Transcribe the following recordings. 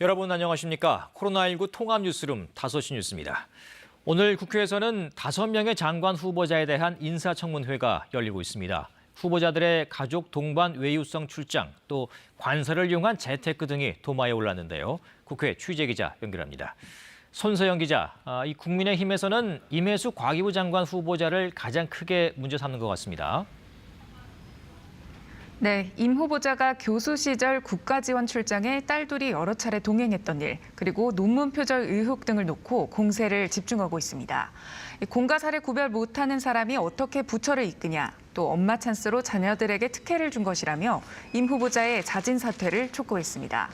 여러분 안녕하십니까? 코로나19 통합 뉴스룸 5시 뉴스입니다. 오늘 국회에서는 5명의 장관 후보자에 대한 인사청문회가 열리고 있습니다. 후보자들의 가족 동반 외유성 출장, 또 관서를 이용한 재테크 등이 도마에 올랐는데요. 국회 취재기자 연결합니다. 손서영 기자, 이 국민의힘에서는 임혜수 과기부 장관 후보자를 가장 크게 문제 삼는 것 같습니다. 네, 임 후보자가 교수 시절 국가지원 출장에 딸둘이 여러 차례 동행했던 일, 그리고 논문 표절 의혹 등을 놓고 공세를 집중하고 있습니다. 공과 사를 구별 못하는 사람이 어떻게 부처를 이끄냐, 또 엄마 찬스로 자녀들에게 특혜를 준 것이라며 임 후보자의 자진 사퇴를 촉구했습니다.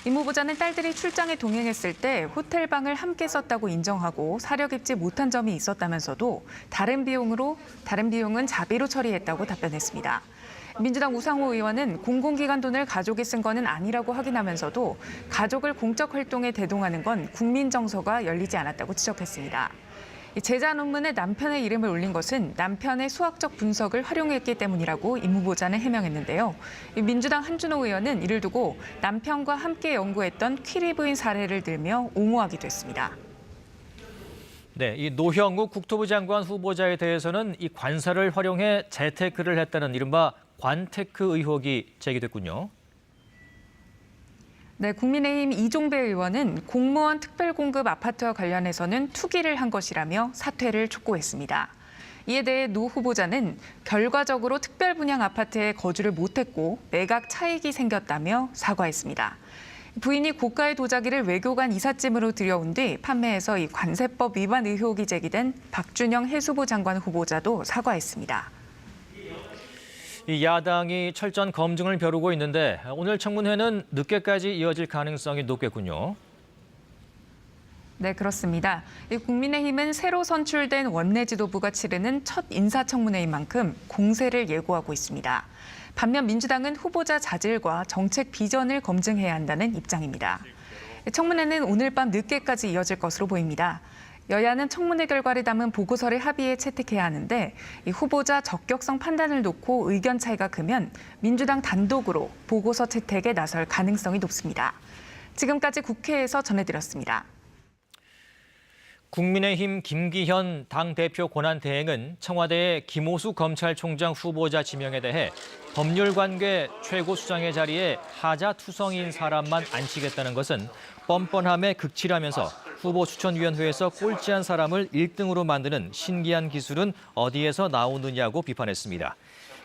임 후보자는 딸들이 출장에 동행했을 때 호텔방을 함께 썼다고 인정하고 사력 입지 못한 점이 있었다면서도 다른 비용은 자비로 처리했다고 답변했습니다. 민주당 우상호 의원은 공공기관 돈을 가족이 쓴 거는 아니라고 확인하면서도 가족을 공적 활동에 대동하는 건 국민 정서가 열리지 않았다고 지적했습니다. 제자 논문에 남편의 이름을 올린 것은 남편의 수학적 분석을 활용했기 때문이라고 임 후보자는 해명했는데요. 민주당 한준호 의원은 이를 두고 남편과 함께 연구했던 퀴리 부인 사례를 들며 옹호하기도 했습니다. 네, 이 노형욱 국토부 장관 후보자에 대해서는 이 관사를 활용해 재테크를 했다는 이른바 관테크 의혹이 제기됐군요. 네, 국민의힘 이종배 의원은 공무원 특별공급 아파트와 관련해서는 투기를 한 것이라며 사퇴를 촉구했습니다. 이에 대해 노 후보자는 결과적으로 특별 분양 아파트에 거주를 못했고 매각 차익이 생겼다며 사과했습니다. 부인이 고가의 도자기를 외교관 이삿짐으로 들여온 뒤 판매해서 이 관세법 위반 의혹이 제기된 박준영 해수부 장관 후보자도 사과했습니다. 이 야당이 철저한 검증을 벼르고 있는데 오늘 청문회는 늦게까지 이어질 가능성이 높겠군요. 네, 그렇습니다. 국민의힘은 새로 선출된 원내 지도부가 치르는 첫 인사청문회인 만큼 공세를 예고하고 있습니다. 반면 민주당은 후보자 자질과 정책 비전을 검증해야 한다는 입장입니다. 청문회는 오늘 밤 늦게까지 이어질 것으로 보입니다. 여야는 청문회 결과를 담은 보고서를 합의해 채택해야 하는데 이 후보자 적격성 판단을 놓고 의견 차이가 크면 민주당 단독으로 보고서 채택에 나설 가능성이 높습니다. 지금까지 국회에서 전해드렸습니다. 국민의힘 김기현 당대표 권한대행은 청와대의 김오수 검찰총장 후보자 지명에 대해 법률관계 최고수장의 자리에 하자투성이인 사람만 앉히겠다는 것은 뻔뻔함에 극치라면서 후보 추천위원회에서 꼴찌한 사람을 1등으로 만드는 신기한 기술은 어디에서 나오느냐고 비판했습니다.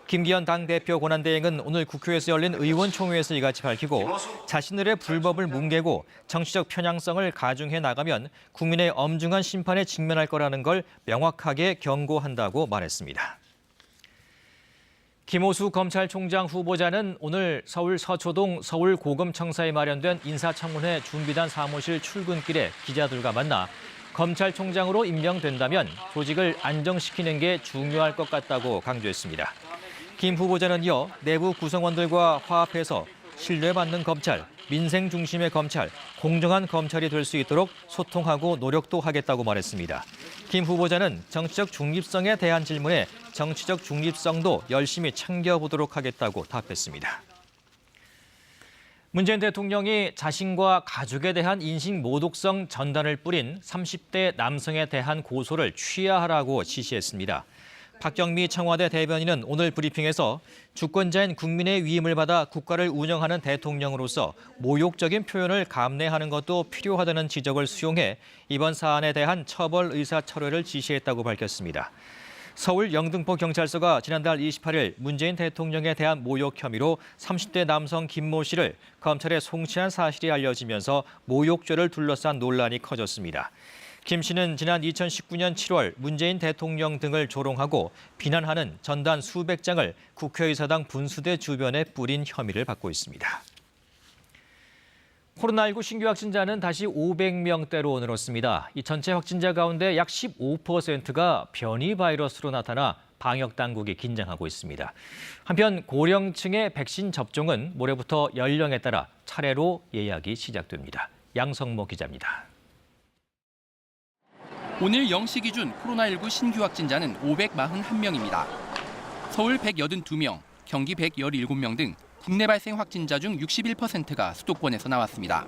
김기현 당대표 권한대행은 오늘 국회에서 열린 의원총회에서 이같이 밝히고 자신들의 불법을 뭉개고 정치적 편향성을 가중해 나가면 국민의 엄중한 심판에 직면할 거라는 걸 명확하게 경고한다고 말했습니다. 김오수 검찰총장 후보자는 오늘 서울 서초동 서울고검청사에 마련된 인사청문회 준비단 사무실 출근길에 기자들과 만나 검찰총장으로 임명된다면 조직을 안정시키는 게 중요할 것 같다고 강조했습니다. 김 후보자는 이어 내부 구성원들과 화합해서 신뢰받는 검찰, 민생 중심의 검찰, 공정한 검찰이 될 수 있도록 소통하고 노력도 하겠다고 말했습니다. 김 후보자는 정치적 중립성에 대한 질문에 정치적 중립성도 열심히 챙겨보도록 하겠다고 답했습니다. 문재인 대통령이 자신과 가족에 대한 인식 모독성 전단을 뿌린 30대 남성에 대한 고소를 취하하라고 지시했습니다. 박경미 청와대 대변인은 오늘 브리핑에서 주권자인 국민의 위임을 받아 국가를 운영하는 대통령으로서 모욕적인 표현을 감내하는 것도 필요하다는 지적을 수용해 이번 사안에 대한 처벌 의사 철회를 지시했다고 밝혔습니다. 서울 영등포 경찰서가 지난달 28일 문재인 대통령에 대한 모욕 혐의로 30대 남성 김모 씨를 검찰에 송치한 사실이 알려지면서 모욕죄를 둘러싼 논란이 커졌습니다. 김 씨는 지난 2019년 7월 문재인 대통령 등을 조롱하고 비난하는 전단 수백 장을 국회의사당 분수대 주변에 뿌린 혐의를 받고 있습니다. 코로나19 신규 확진자는 다시 500명대로 늘었습니다. 이 전체 확진자 가운데 약 15%가 변이 바이러스로 나타나 방역 당국이 긴장하고 있습니다. 한편 고령층의 백신 접종은 모레부터 연령에 따라 차례로 예약이 시작됩니다. 양성모 기자입니다. 오늘 0시 기준 코로나19 신규 확진자는 541명입니다. 서울 182명, 경기 117명 등 국내 발생 확진자 중 61%가 수도권에서 나왔습니다.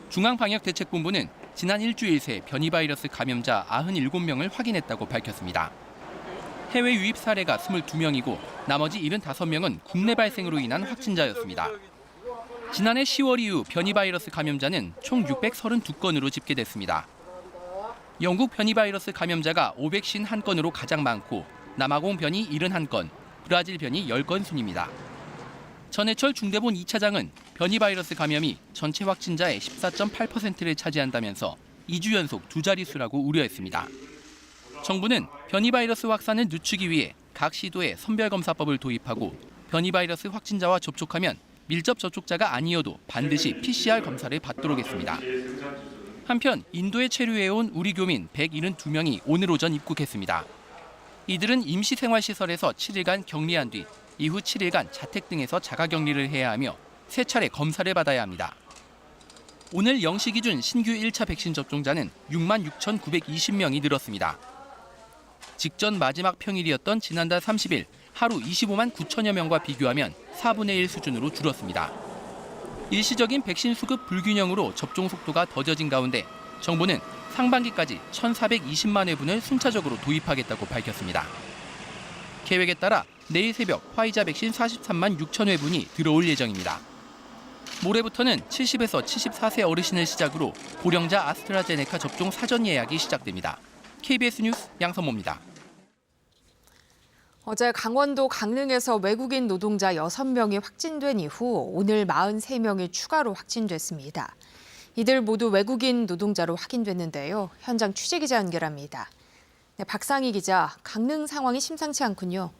중앙방역대책본부는 지난 일주일 새 변이 바이러스 감염자 97명을 확인했다고 밝혔습니다. 해외 유입 사례가 22명이고 나머지 75명은 국내 발생으로 인한 확진자였습니다. 지난해 10월 이후 변이 바이러스 감염자는 총 632건으로 집계됐습니다. 영국 변이 바이러스 감염자가 551건으로 가장 많고 남아공 변이 71건, 브라질 변이 10건 순입니다. 전해철 중대본 2차장은 변이 바이러스 감염이 전체 확진자의 14.8%를 차지한다면서 2주 연속 두 자릿수라고 우려했습니다. 정부는 변이 바이러스 확산을 늦추기 위해 각 시도에 선별검사법을 도입하고 변이 바이러스 확진자와 접촉하면 밀접 접촉자가 아니어도 반드시 PCR 검사를 받도록 했습니다. 한편 인도에 체류해온 우리 교민 172명이 오늘 오전 입국했습니다. 이들은 임시생활시설에서 7일간 격리한 뒤 이후 7일간 자택 등에서 자가격리를 해야 하며 3차례 검사를 받아야 합니다. 오늘 0시 기준 신규 1차 백신 접종자는 66,920명이 늘었습니다. 직전 마지막 평일이었던 지난달 30일 하루 25만 9천여 명과 비교하면 4분의 1 수준으로 줄었습니다. 일시적인 백신 수급 불균형으로 접종 속도가 더뎌진 가운데 정부는 상반기까지 1,420만 회분을 순차적으로 도입하겠다고 밝혔습니다. 계획에 따라 내일 새벽 화이자 백신 43만 6천 회분이 들어올 예정입니다. 모레부터는 70에서 74세 어르신을 시작으로 고령자 아스트라제네카 접종 사전 예약이 시작됩니다. KBS 뉴스 양선모입니다. 어제 강원도 강릉에서 외국인 노동자 6명이 확진된 이후 오늘 43명이 추가로 확진됐습니다. 이들 모두 외국인 노동자로 확인됐는데요. 현장 취재기자 연결합니다. 네, 박상희 기자, 강릉 상황이 심상치 않군요.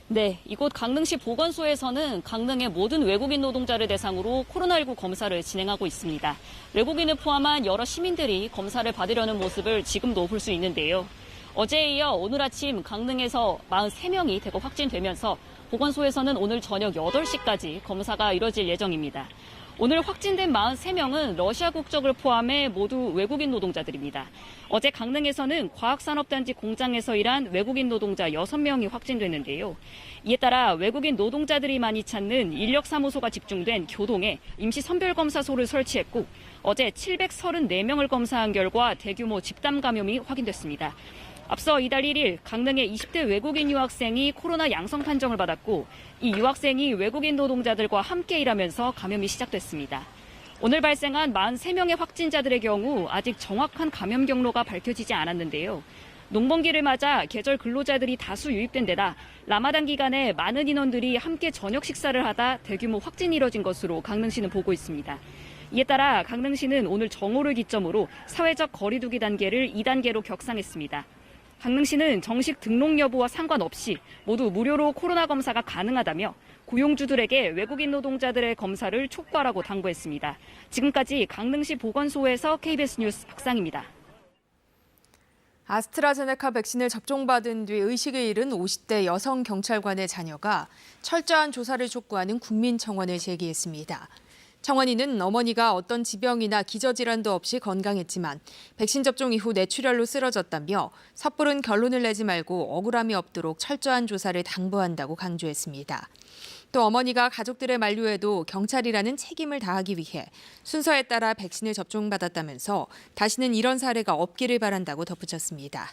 네, 이곳 강릉시 보건소에서는 강릉의 모든 외국인 노동자를 대상으로 코로나19 검사를 진행하고 있습니다. 외국인을 포함한 여러 시민들이 검사를 받으려는 모습을 지금도 볼 수 있는데요. 어제에 이어 오늘 아침 강릉에서 43명이 대거 확진되면서 보건소에서는 오늘 저녁 8시까지 검사가 이뤄질 예정입니다. 오늘 확진된 43명은 러시아 국적을 포함해 모두 외국인 노동자들입니다. 어제 강릉에서는 과학산업단지 공장에서 일한 외국인 노동자 6명이 확진됐는데요. 이에 따라 외국인 노동자들이 많이 찾는 인력사무소가 집중된 교동에 임시선별검사소를 설치했고 어제 734명을 검사한 결과 대규모 집단 감염이 확인됐습니다. 앞서 이달 1일 강릉의 20대 외국인 유학생이 코로나 양성 판정을 받았고 이 유학생이 외국인 노동자들과 함께 일하면서 감염이 시작됐습니다. 오늘 발생한 43명의 확진자들의 경우 아직 정확한 감염 경로가 밝혀지지 않았는데요. 농번기를 맞아 계절 근로자들이 다수 유입된 데다 라마단 기간에 많은 인원들이 함께 저녁 식사를 하다 대규모 확진이 이뤄진 것으로 강릉시는 보고 있습니다. 이에 따라 강릉시는 오늘 정오를 기점으로 사회적 거리 두기 단계를 2단계로 격상했습니다. 강릉시는 정식 등록 여부와 상관없이 모두 무료로 코로나 검사가 가능하다며 고용주들에게 외국인 노동자들의 검사를 촉구하라고 당부했습니다. 지금까지 강릉시 보건소에서 KBS 뉴스 박상입니다. 아스트라제네카 백신을 접종받은 뒤 의식을 잃은 50대 여성 경찰관의 자녀가 철저한 조사를 촉구하는 국민청원을 제기했습니다. 청원인은 어머니가 어떤 지병이나 기저질환도 없이 건강했지만 백신 접종 이후 뇌출혈로 쓰러졌다며 섣부른 결론을 내지 말고 억울함이 없도록 철저한 조사를 당부한다고 강조했습니다. 또 어머니가 가족들의 만류에도 경찰이라는 책임을 다하기 위해 순서에 따라 백신을 접종받았다면서 다시는 이런 사례가 없기를 바란다고 덧붙였습니다.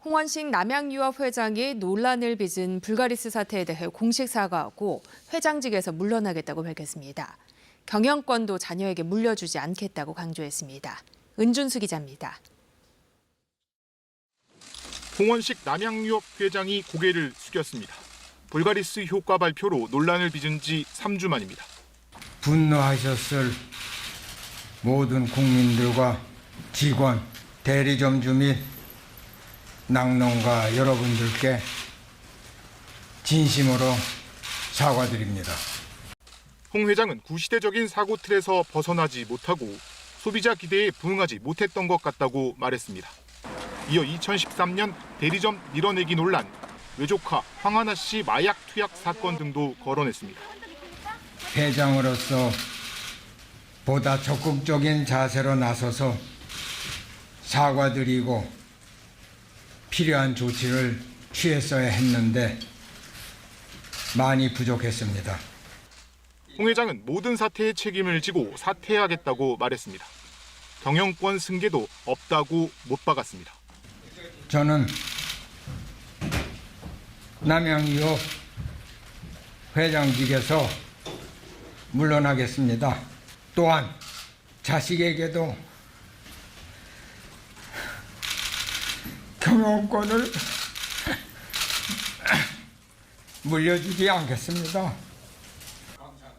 홍원식 남양유업 회장이 논란을 빚은 불가리스 사태에 대해 공식 사과하고 회장직에서 물러나겠다고 밝혔습니다. 경영권도 자녀에게 물려주지 않겠다고 강조했습니다. 은준수 기자입니다. 홍원식 남양유업 회장이 고개를 숙였습니다. 불가리스 효과 발표로 논란을 빚은 지 3주 만입니다. 분노하셨을 모든 국민들과 직원, 대리점주 및 낙농가 여러분들께 진심으로 사과드립니다. 홍 회장은 구시대적인 사고 틀에서 벗어나지 못하고 소비자 기대에 부응하지 못했던 것 같다고 말했습니다. 이어 2013년 대리점 밀어내기 논란, 외조카 황하나 씨 마약 투약 사건 등도 거론했습니다. 회장으로서 보다 적극적인 자세로 나서서 사과드리고 필요한 조치를 취했어야 했는데 많이 부족했습니다. 홍 회장은 모든 사태의 책임을 지고 사퇴하겠다고 말했습니다. 경영권 승계도 없다고 못 박았습니다. 저는 남양유업 회장직에서 물러나겠습니다. 또한 자식에게도 경영권을 물려주지 않겠습니다.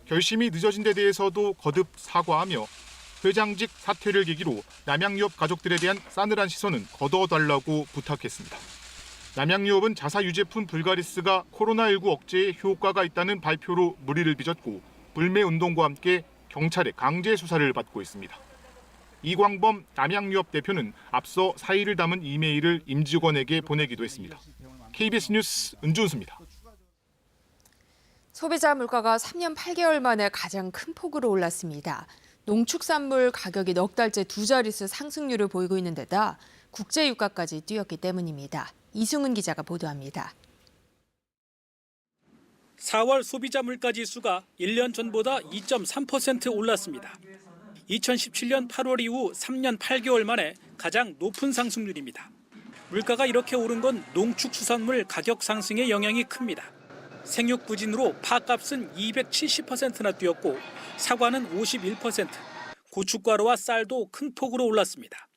결심이 늦어진 데 대해서도 거듭 사과하며 회장직 사퇴를 계기로 남양유업 가족들에 대한 싸늘한 시선은 거둬달라고 부탁했습니다. 남양유업은 자사 유제품 불가리스가 코로나19 억제에 효과가 있다는 발표로 물의를 빚었고 불매운동과 함께 경찰의 강제 수사를 받고 있습니다. 이광범 남양유업 대표는 앞서 사의를 담은 이메일을 임직원에게 보내기도 했습니다. KBS 뉴스 은준수입니다. 소비자 물가가 3년 8개월 만에 가장 큰 폭으로 올랐습니다. 농축산물 가격이 넉 달째 두 자릿수 상승률을 보이고 있는 데다 국제 유가까지 뛰었기 때문입니다. 이승훈 기자가 보도합니다. 4월 소비자 물가 지수가 1년 전보다 2.3% 올랐습니다. 2017년 8월 이후 3년 8개월 만에 가장 높은 상승률입니다. 물가가 이렇게 오른 건 농축수산물 가격 상승의 영향이 큽니다. 생육 부진으로 파값은 270%나 뛰었고 사과는 51%, 고춧가루와 쌀도 큰 폭으로 올랐습니다.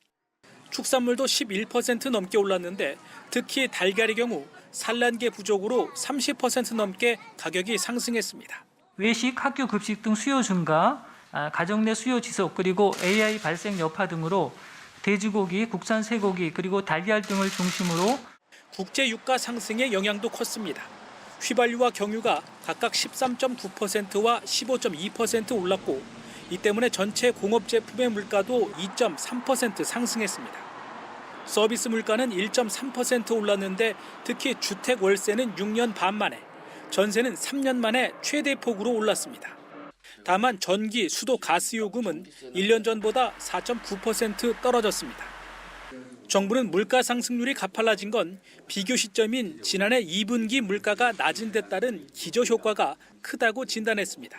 축산물도 11% 넘게 올랐는데 특히 달걀의 경우 산란계 부족으로 30% 넘게 가격이 상승했습니다. 외식, 학교 급식 등 수요 증가, 가정 내 수요 지속 그리고 AI 발생 여파 등으로 돼지고기, 국산 쇠고기 그리고 달걀 등을 중심으로 국제 유가 상승의 영향도 컸습니다. 휘발유와 경유가 각각 13.9%와 15.2% 올랐고 이 때문에 전체 공업 제품의 물가도 2.3% 상승했습니다. 서비스 물가는 1.3% 올랐는데 특히 주택 월세는 6년 반 만에, 전세는 3년 만에 최대폭으로 올랐습니다. 다만 전기, 수도, 가스 요금은 1년 전보다 4.9% 떨어졌습니다. 정부는 물가 상승률이 가팔라진 건 비교 시점인 지난해 2분기 물가가 낮은 데 따른 기저효과가 크다고 진단했습니다.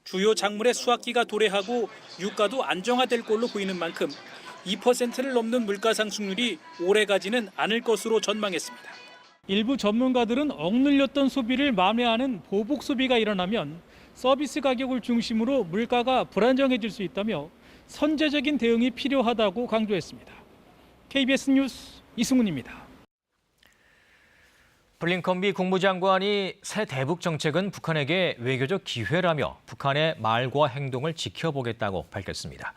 주요 작물의 수확기가 도래하고 유가도 안정화될 걸로 보이는 만큼 2%를 넘는 물가 상승률이 오래가지는 않을 것으로 전망했습니다. 일부 전문가들은 억눌렸던 소비를 만회하는 보복 소비가 일어나면 서비스 가격을 중심으로 물가가 불안정해질 수 있다며 선제적인 대응이 필요하다고 강조했습니다. KBS 뉴스 이승훈입니다. 블링컨 미 국무장관이 새 대북 정책은 북한에게 외교적 기회라며 북한의 말과 행동을 지켜보겠다고 밝혔습니다.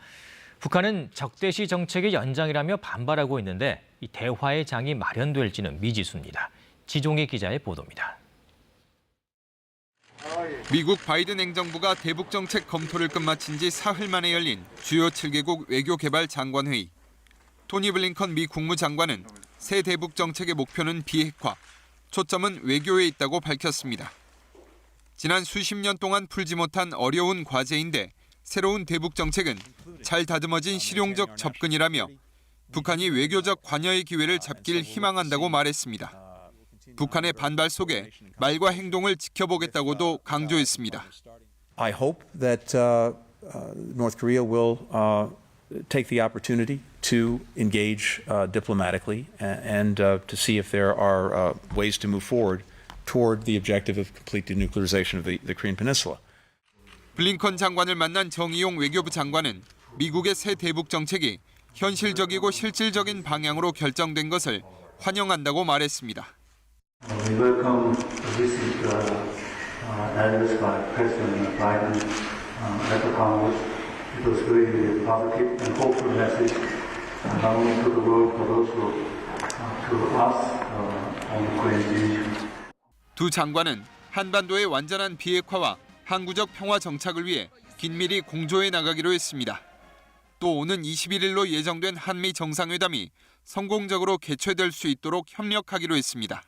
북한은 적대시 정책의 연장이라며 반발하고 있는데 이 대화의 장이 마련될지는 미지수입니다. 지종희 기자의 보도입니다. 미국 바이든 행정부가 대북 정책 검토를 끝마친 지 사흘 만에 열린 주요 7개국 외교개발 장관회의. 토니 블링컨 미 국무장관은 새 대북 정책의 목표는 비핵화, 초점은 외교에 있다고 밝혔습니다. 지난 수십 년 동안 풀지 못한 어려운 과제인데 새로운 대북 정책은 잘 다듬어진 실용적 접근이라며 북한이 외교적 관여의 기회를 잡길 희망한다고 말했습니다. 북한의 반발 속에 말과 행동을 지켜보겠다고도 강조했습니다. I hope that North Korea will take the opportunity to engage diplomatically and to see if there are ways to move forward toward the objective of complete denuclearization of the Korean Peninsula. 블링컨 장관을 만난 정의용 외교부 장관은 미국의 새 대북 정책이 현실적이고 실질적인 방향으로 결정된 것을 환영한다고 말했습니다. We welcome the visit address by President Biden at the Congress. It was very positive and hopeful message not only to the world but also to us on the Korean issue. 두 장관은 한반도의 완전한 비핵화와 항구적 평화 정착을 위해 긴밀히 공조해 나가기로 했습니다. 또 오는 21일로 예정된 한미 정상회담이 성공적으로 개최될 수 있도록 협력하기로 했습니다.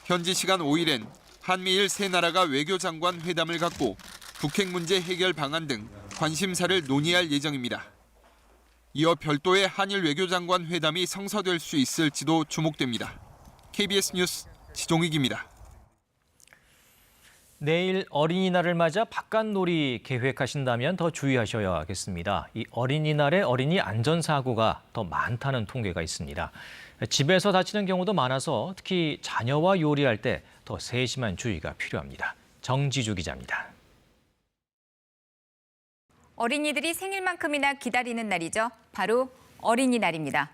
현지 시간 5일엔 한미일 세 나라가 외교장관 회담을 갖고 북핵 문제 해결 방안 등 관심사를 논의할 예정입니다. 이어 별도의 한일 외교장관 회담이 성사될 수 있을지도 주목됩니다. KBS 뉴스 지종익입니다. 내일 어린이날을 맞아 바깥놀이 계획하신다면 더 주의하셔야겠습니다. 이 어린이날에 어린이 안전사고가 더 많다는 통계가 있습니다. 집에서 다치는 경우도 많아서 특히 자녀와 요리할 때 더 세심한 주의가 필요합니다. 정지주 기자입니다. 어린이들이 생일만큼이나 기다리는 날이죠. 바로 어린이날입니다.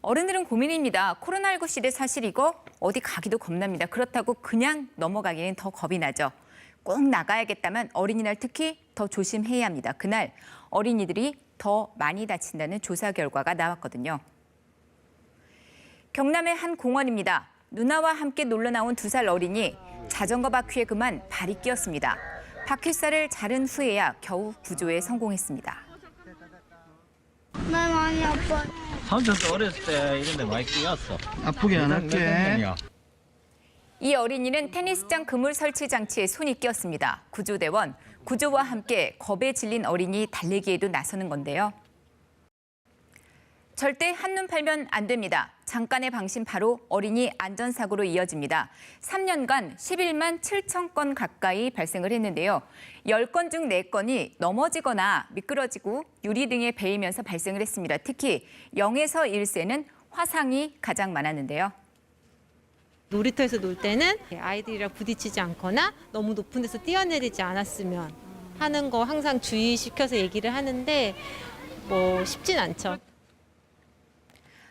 어른들은 고민입니다. 코로나19 시대 사실 이거 어디 가기도 겁납니다. 그렇다고 그냥 넘어가기는 더 겁이 나죠. 꼭 나가야겠다면 어린이날 특히 더 조심해야 합니다. 그날 어린이들이 더 많이 다친다는 조사 결과가 나왔거든요. 경남의 한 공원입니다. 누나와 함께 놀러 나온 2살 어린이 자전거 바퀴에 그만 발이 끼었습니다. 바퀴살을 자른 후에야 겨우 구조에 성공했습니다. 나 많이 아파. 삼촌도 어렸을 때 이런 데 많이 끼었어. 아프게 안 할게. 이 어린이는 테니스장 그물 설치 장치에 손이 끼었습니다. 구조대원, 구조와 함께 겁에 질린 어린이 달래기에도 나서는 건데요. 절대 한눈 팔면 안 됩니다. 잠깐의 방심 바로 어린이 안전사고로 이어집니다. 3년간 11만 7천 건 가까이 발생을 했는데요. 10건 중 4건이 넘어지거나 미끄러지고 유리 등에 베이면서 발생을 했습니다. 특히 0에서 1세는 화상이 가장 많았는데요. 놀이터에서 놀 때는 아이들이랑 부딪히지 않거나 너무 높은 데서 뛰어내리지 않았으면 하는 거 항상 주의시켜서 얘기를 하는데 쉽진 않죠.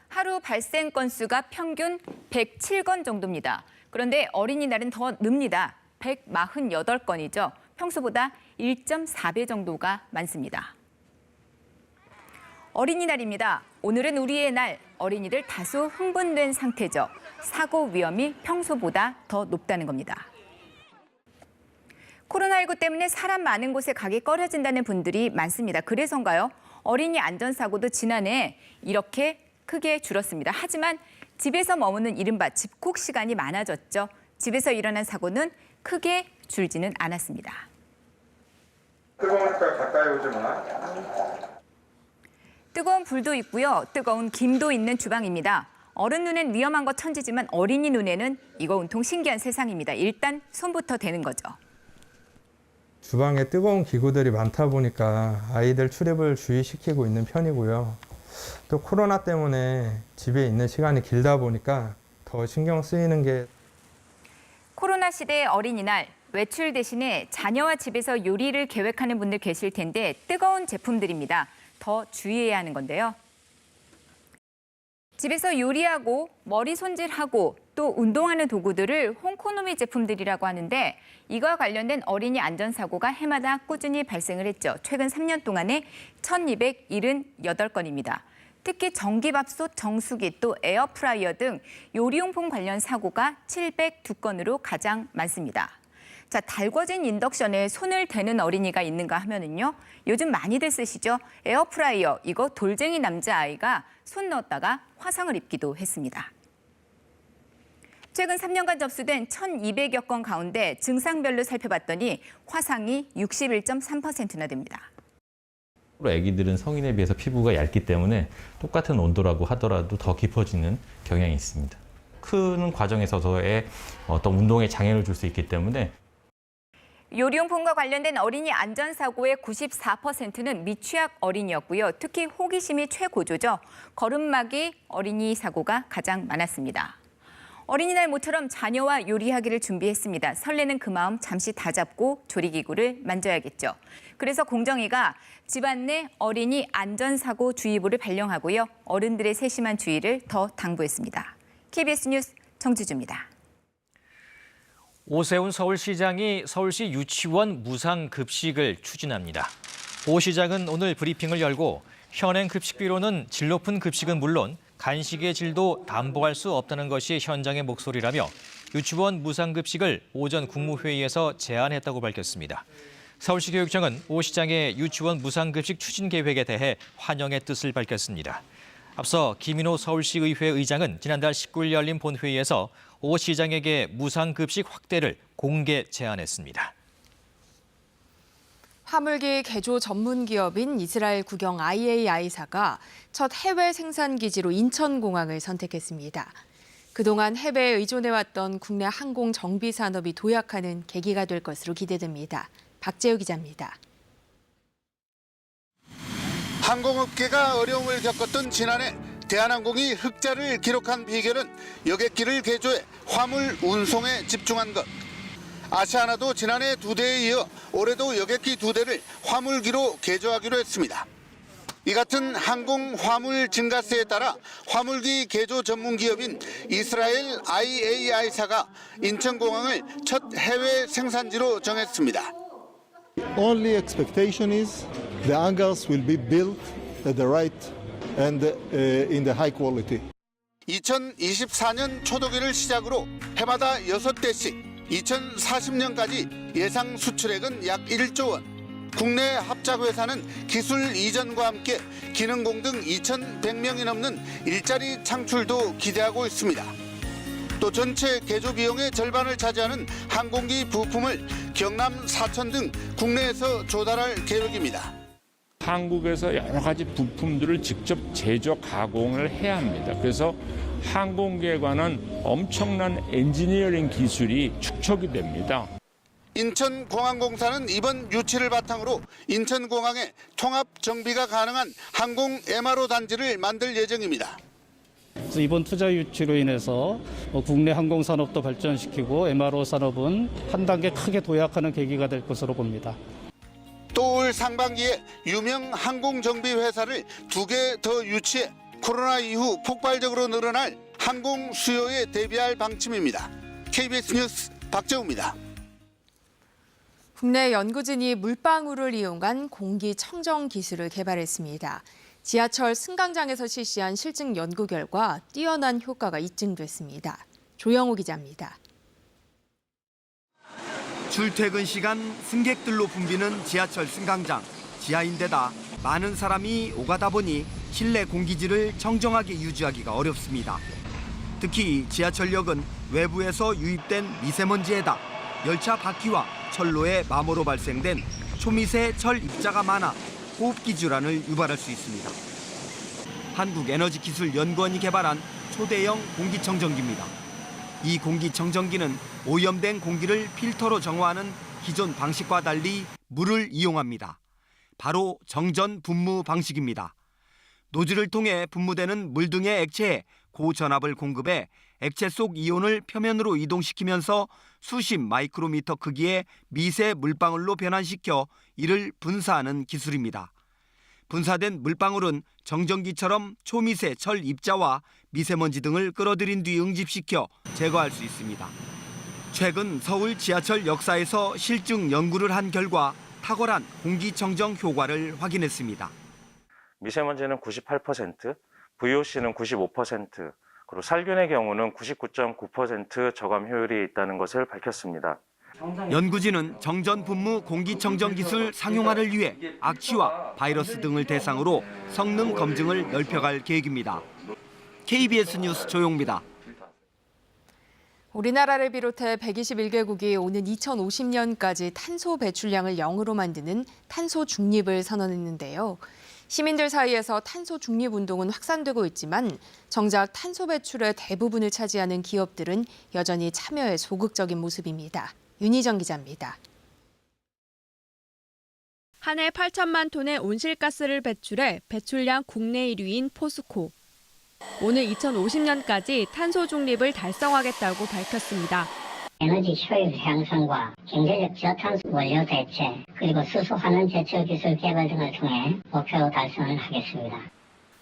하루 발생 건수가 평균 107건 정도입니다. 그런데 어린이날은 더 늡니다. 148건이죠. 평소보다 1.4배 정도가 많습니다. 어린이날입니다. 오늘은 우리의 날. 어린이들 다소 흥분된 상태죠. 사고 위험이 평소보다 더 높다는 겁니다. 코로나19 때문에 사람 많은 곳에 가기 꺼려진다는 분들이 많습니다. 그래서인가요? 어린이 안전사고도 지난해 이렇게 크게 줄었습니다. 하지만 집에서 머무는 이른바 집콕 시간이 많아졌죠. 집에서 일어난 사고는 크게 줄지는 않았습니다. 뜨거우니까 가까이 오지 마. 뜨거운 불도 있고요. 뜨거운 김도 있는 주방입니다. 어른 눈엔 위험한 거 천지지만 어린이 눈에는 이거 온통 신기한 세상입니다. 일단 손부터 대는 거죠. 주방에 뜨거운 기구들이 많다 보니까 아이들 출입을 주의시키고 있는 편이고요. 또 코로나 때문에 집에 있는 시간이 길다 보니까 더 신경 쓰이는 게 코로나 시대의 어린이날, 외출 대신에 자녀와 집에서 요리를 계획하는 분들 계실 텐데 뜨거운 제품들입니다. 더 주의해야 하는 건데요. 집에서 요리하고 머리 손질하고 또 운동하는 도구들을 홈코노미 제품들이라고 하는데 이와 관련된 어린이 안전사고가 해마다 꾸준히 발생을 했죠. 최근 3년 동안에 1,278건입니다. 특히 전기밥솥, 정수기, 또 에어프라이어 등 요리용품 관련 사고가 702건으로 가장 많습니다. 자, 달궈진 인덕션에 손을 대는 어린이가 있는가 하면은요. 요즘 많이들 쓰시죠. 에어프라이어, 이거 돌쟁이 남자아이가 손 넣었다가 화상을 입기도 했습니다. 최근 3년간 접수된 1,200여 건 가운데 증상별로 살펴봤더니 화상이 61.3%나 됩니다. 아기들은 성인에 비해서 피부가 얇기 때문에 똑같은 온도라고 하더라도 더 깊어지는 경향이 있습니다. 크는 과정에서의 어떤 운동에 장애를 줄 수 있기 때문에 요리용품과 관련된 어린이 안전사고의 94%는 미취학 어린이였고요. 특히 호기심이 최고조죠. 걸음마기 어린이 사고가 가장 많았습니다. 어린이날 모처럼 자녀와 요리하기를 준비했습니다. 설레는 그 마음 잠시 다잡고 조리기구를 만져야겠죠. 그래서 공정위가 집안 내 어린이 안전사고 주의보를 발령하고요. 어른들의 세심한 주의를 더 당부했습니다. KBS 뉴스 정주주입니다. 오세훈 서울시장이 서울시 유치원 무상급식을 추진합니다. 오 시장은 오늘 브리핑을 열고 현행 급식비로는 질 높은 급식은 물론 간식의 질도 담보할 수 없다는 것이 현장의 목소리라며 유치원 무상급식을 오전 국무회의에서 제안했다고 밝혔습니다. 서울시 교육청은 오 시장의 유치원 무상급식 추진 계획에 대해 환영의 뜻을 밝혔습니다. 앞서 김인호 서울시의회 의장은 지난달 19일 열린 본회의에서 오 시장에게 무상급식 확대를 공개 제안했습니다. 화물기 개조 전문 기업인 이스라엘 국영 IAI사가 첫 해외 생산 기지로 인천공항을 선택했습니다. 그동안 해외에 의존해왔던 국내 항공 정비 산업이 도약하는 계기가 될 것으로 기대됩니다. 박재우 기자입니다. 항공업계가 어려움을 겪었던 지난해 대한항공이 흑자를 기록한 비결은 여객기를 개조해 화물 운송에 집중한 것. 아시아나도 지난해 2대에 이어 올해도 여객기 2대를 화물기로 개조하기로 했습니다. 이 같은 항공 화물 증가세에 따라 화물기 개조 전문 기업인 이스라엘 IAI사가 인천공항을 첫 해외 생산지로 정했습니다. Only expectation is the hangars will be built at the right and in the high quality. 2024년 초도기를 시작으로 해마다 6대씩 2040년까지 예상 수출액은 약 1조 원. 국내 합작회사는 기술 이전과 함께 기능 공등 2,100명이 넘는 일자리 창출도 기대하고 있습니다. 또 전체 개조 비용의 절반을 차지하는 항공기 부품을 경남, 사천 등 국내에서 조달할 계획입니다. 한국에서 여러 가지 부품들을 직접 제조 가공을 해야 합니다. 그래서 항공기에 관한 엄청난 엔지니어링 기술이 축적이 됩니다. 인천공항공사는 이번 유치를 바탕으로 인천공항에 통합 정비가 가능한 항공 MRO 단지를 만들 예정입니다. 그래서 이번 투자 유치로 인해서 국내 항공 산업도 발전시키고 MRO 산업은 한 단계 크게 도약하는 계기가 될 것으로 봅니다. 또 올 상반기에 유명 항공 정비 회사를 2개 더 유치해 코로나 이후 폭발적으로 늘어날 항공 수요에 대비할 방침입니다. KBS 뉴스 박재우입니다. 국내 연구진이 물방울을 이용한 공기청정 기술을 개발했습니다. 지하철 승강장에서 실시한 실증 연구 결과 뛰어난 효과가 입증됐습니다. 조영호 기자입니다. 출퇴근 시간 승객들로 붐비는 지하철 승강장. 지하인데다 많은 사람이 오가다 보니 실내 공기질을 청정하게 유지하기가 어렵습니다. 특히 지하철역은 외부에서 유입된 미세먼지에다 열차 바퀴와 철로의 마모로 발생된 초미세 철 입자가 많아 호흡기 질환을 유발할 수 있습니다. 한국에너지기술연구원이 개발한 초대형 공기청정기입니다. 이 공기청정기는 오염된 공기를 필터로 정화하는 기존 방식과 달리 물을 이용합니다. 바로 정전 분무 방식입니다. 노즐을 통해 분무되는 물 등의 액체에 고전압을 공급해 액체 속 이온을 표면으로 이동시키면서 수십 마이크로미터 크기의 미세 물방울로 변환시켜 이를 분사하는 기술입니다. 분사된 물방울은 정전기처럼 초미세 철 입자와 미세먼지 등을 끌어들인 뒤 응집시켜 제거할 수 있습니다. 최근 서울 지하철 역사에서 실증 연구를 한 결과 탁월한 공기청정 효과를 확인했습니다. 미세먼지는 98%, VOC는 95%, 그리고 살균의 경우는 99.9% 저감 효율이 있다는 것을 밝혔습니다. 연구진은 정전 분무 공기청정 기술 상용화를 위해 악취와 바이러스 등을 대상으로 성능 검증을 넓혀갈 계획입니다. KBS 뉴스 조용입니다. 우리나라를 비롯해 121개국이 오는 2050년까지 탄소 배출량을 0으로 만드는 탄소 중립을 선언했는데요. 시민들 사이에서 탄소 중립 운동은 확산되고 있지만 정작 탄소 배출의 대부분을 차지하는 기업들은 여전히 참여에 소극적인 모습입니다. 윤희정 기자입니다. 한 해 8천만 톤의 온실가스를 배출해 배출량 국내 1위인 포스코. 오늘 2050년까지 탄소 중립을 달성하겠다고 밝혔습니다. 에너지 효율 향상과 경제적 저탄소 원료 대체, 그리고 수소 환원 제초 기술 개발 등을 통해 목표 달성을 하겠습니다.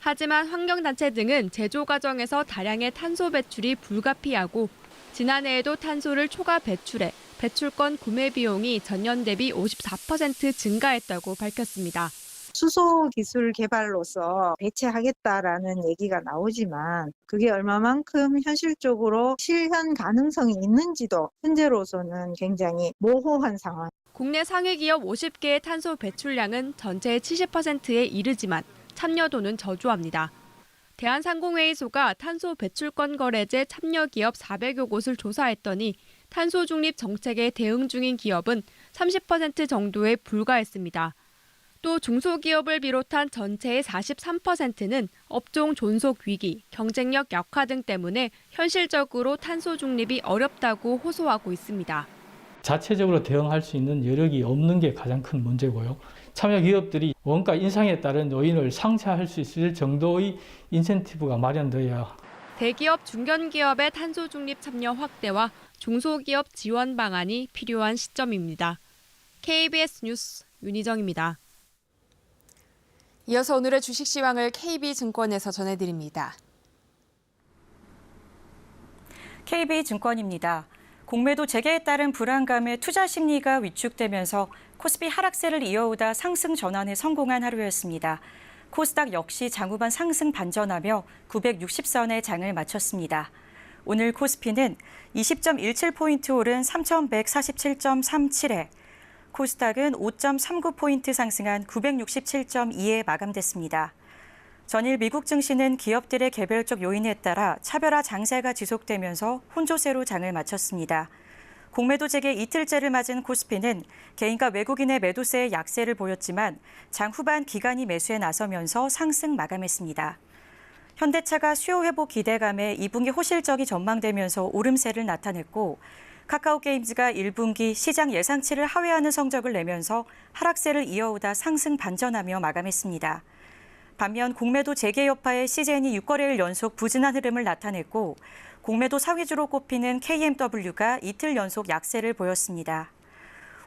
하지만 환경단체 등은 제조 과정에서 다량의 탄소 배출이 불가피하고 지난해에도 탄소를 초과 배출해 배출권 구매 비용이 전년 대비 54% 증가했다고 밝혔습니다. 수소 기술 개발로서 대체하겠다라는 얘기가 나오지만 그게 얼마만큼 현실적으로 실현 가능성이 있는지도 현재로서는 굉장히 모호한 상황. 국내 상위 기업 50개의 탄소 배출량은 전체의 70%에 이르지만 참여도는 저조합니다. 대한상공회의소가 탄소 배출권 거래제 참여 기업 400여 곳을 조사했더니 탄소 중립 정책에 대응 중인 기업은 30% 정도에 불과했습니다. 또 중소기업을 비롯한 전체의 43%는 업종 존속 위기, 경쟁력 약화 등 때문에 현실적으로 탄소 중립이 어렵다고 호소하고 있습니다. 자체적으로 대응할 수 있는 여력이 없는 게 가장 큰 문제고요. 참여 기업들이 원가 인상에 따른 요인을 상쇄할 수 있을 정도의 인센티브가 마련되어야 대기업, 중견기업의 탄소 중립 참여 확대와 중소기업 지원 방안이 필요한 시점입니다. KBS 뉴스 윤희정입니다. 이어서 오늘의 주식시황을 KB증권에서 전해드립니다. KB증권입니다. 공매도 재개에 따른 불안감에 투자 심리가 위축되면서 코스피 하락세를 이어오다 상승 전환에 성공한 하루였습니다. 코스닥 역시 장후반 상승 반전하며 960선에 장을 마쳤습니다. 오늘 코스피는 20.17포인트 오른 3,147.37에 코스닥은 5.39포인트 상승한 967.2에 마감됐습니다. 전일 미국 증시는 기업들의 개별적 요인에 따라 차별화 장세가 지속되면서 혼조세로 장을 마쳤습니다. 공매도 재개 이틀째를 맞은 코스피는 개인과 외국인의 매도세의 약세를 보였지만 장 후반 기관이 매수에 나서면서 상승 마감했습니다. 현대차가 수요 회복 기대감에 2분기 호실적이 전망되면서 오름세를 나타냈고 카카오게임즈가 1분기 시장 예상치를 하회하는 성적을 내면서 하락세를 이어오다 상승 반전하며 마감했습니다. 반면 공매도 재개 여파에 CJN이 6거래일 연속 부진한 흐름을 나타냈고 공매도 사위주로 꼽히는 KMW가 이틀 연속 약세를 보였습니다.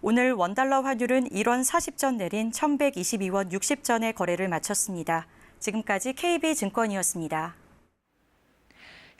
오늘 원달러 환율은 1원 40전 내린 1,122원 60전에 거래를 마쳤습니다. 지금까지 KB증권이었습니다.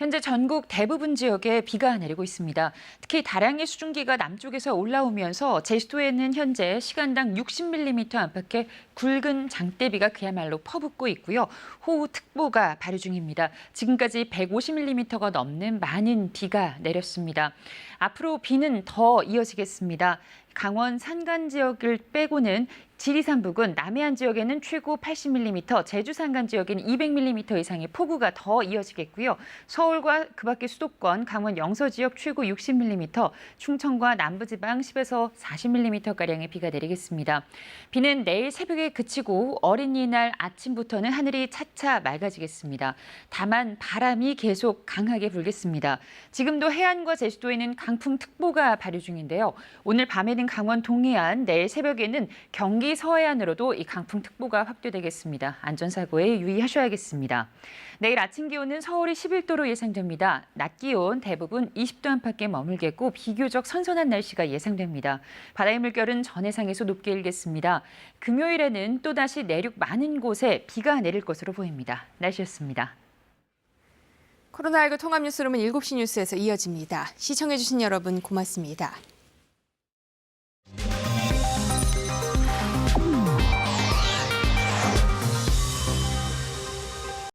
현재 전국 대부분 지역에 비가 내리고 있습니다. 특히 다량의 수증기가 남쪽에서 올라오면서 제주도에는 현재 시간당 60mm 안팎의 굵은 장대비가 그야말로 퍼붓고 있고요. 호우특보가 발효 중입니다. 지금까지 150mm가 넘는 많은 비가 내렸습니다. 앞으로 비는 더 이어지겠습니다. 강원 산간 지역을 빼고는 지리산 부근, 남해안 지역에는 최고 80mm, 제주 산간 지역에는 200mm 이상의 폭우가 더 이어지겠고요. 서울과 그 밖의 수도권, 강원 영서 지역 최고 60mm, 충청과 남부지방 10에서 40mm가량의 비가 내리겠습니다. 비는 내일 새벽에 그치고 어린이날 아침부터는 하늘이 차차 맑아지겠습니다. 다만 바람이 계속 강하게 불겠습니다. 지금도 해안과 제주도에는 강풍특보가 발효 중인데요. 오늘 밤에는 강원 동해안, 내일 새벽에는 경기 서해안으로도 이 강풍특보가 확대되겠습니다. 안전사고에 유의하셔야겠습니다. 내일 아침 기온은 서울이 11도로 예상됩니다. 낮 기온 대부분 20도 안팎에 머물겠고 비교적 선선한 날씨가 예상됩니다. 바다의 물결은 전해상에서 높게 일겠습니다. 금요일에는 또다시 내륙 많은 곳에 비가 내릴 것으로 보입니다. 날씨였습니다. 코로나19 통합뉴스룸은 7시 뉴스에서 이어집니다. 시청해주신 여러분 고맙습니다.